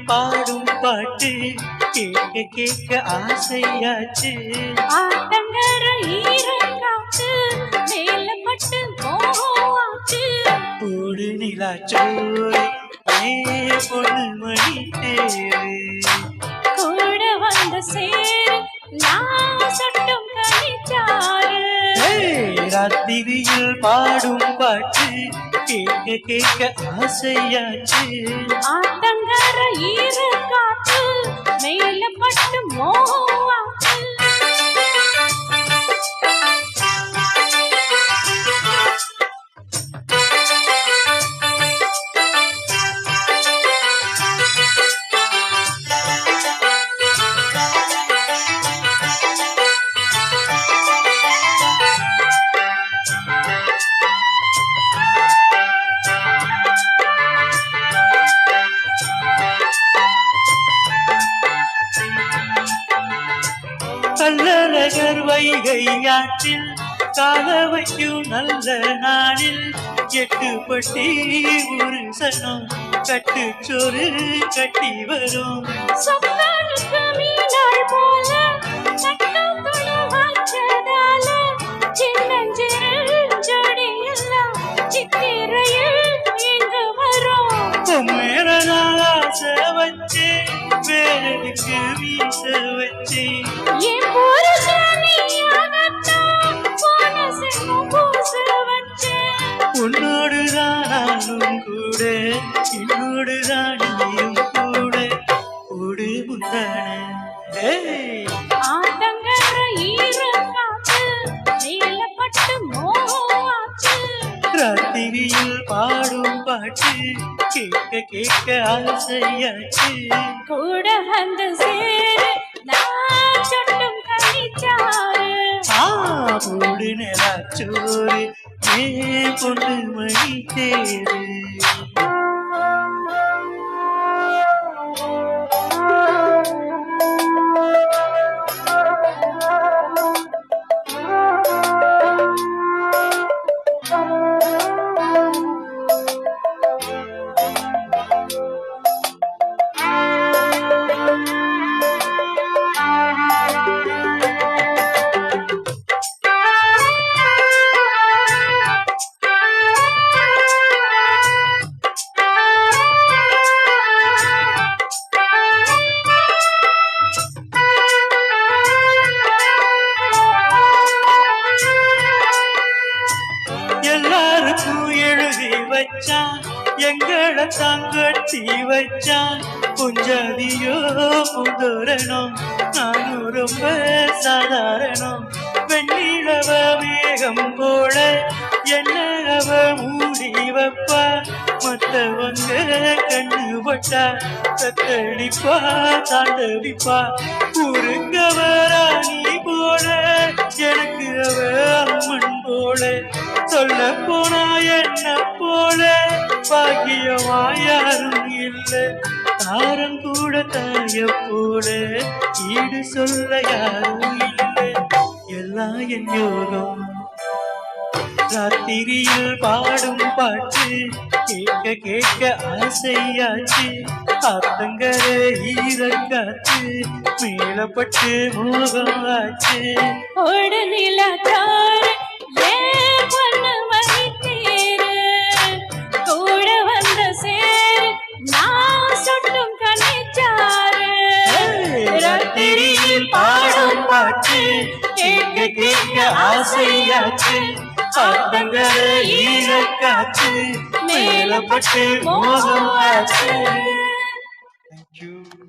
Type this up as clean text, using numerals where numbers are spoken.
பாடும் பாட்டு கேட்க கேட்க ஆசையாச்சு. ஆத்தங்கர ஈரங்காத்து மேல பட்டு மோகமாச்சு. ஓடு நிலாச்சோறு பொண்ணு மணி தேரு கூட வந்த சேரு நான் சொட்டும் கனிச்சாரு. ராத்திரியில் பாடும் பாட்டு கேட்க கேட்க ஆசையாச்சு. ஆத்தங்கர ஈரங்காத்து மேல பட்டு மோகமாச்சு. கள்ளழகர் வைகையாற்றில் கால வைக்கும் நல்ல நாளில் எட்டுப்பட்டி ஒரு சனம் கட்டுச்சோறு கட்டி வரும். சொக்கனுக்கு மீனாள் போல சட்டம் துணவாச்சதால சின்னஞ்சிறு ஜோடி எல்லாம் சித்திரையில் இங்கு வரும். மேல நான் ஆசை வச்சே வேறதுக்கு வீச வச்சே என் புருஷனியாகத்தான் போன செல்வம் பூச வச்சேன். உன்னோடுதான் நானும் கூட என்னோடுதான் நீயும் கூட ஓடு முந்தான. ஆத்தங்கர ஈரங்காத்து மேல பட்டு மோகமாச்சு. ராத்திரியில் பாடும் பாட்டு கேட்க கேட்க ஆசையாச்சு. கூட வந்த சேரு நான் சொட்டும் கனிச்சாரு. ஓடு நிலாச்சோறு பொண்ணு மணி தேரு. எல்லாருக்கும் எழுதி வச்சான் எங்களை தங்கட்டி வச்சான். கொஞ்சதியோ புதுரணம் நானும் ரொம்ப சாதாரணம். வெண்ணிலவ மேகம் போல என்ன அவ மூடி வைப்பா. மத்தவங்க கண்ணு பட்டா கத்தடிப்பா தாண்டடிப்பா. ஊருங்கவராணி போல எனக்கு அவ அம்மன் போல. சொல்ல போனா என்ன போல பாக்கியமா யாரும் இல்லை. தாரம் கூட தாய போல ஈடு சொல்ல யாரும் இல்லை. எல்லாம் என் யோகம். ராத்திரியில் பாடும் பாட்டு கேட்க கேட்க ஆசையாச்சு. ஆத்தங்கர ஈரங்காத்து மேலப்பட்டு மோகம் ஆச்சு. ஓடு நிலாச்சாரு ஏன் பொண்ணு மணி தேரு. கூட வந்த சேரு நான் சொட்டும் கனிச்சாரு. ராத்திரியில் பாடும் பாட்டு கேட்க கேட்க ஆசையாச்சு. ஆத்தங்கர ஈரங்காத்து மேலப்பட்டு மோகம் ஆச்சு. Thank you.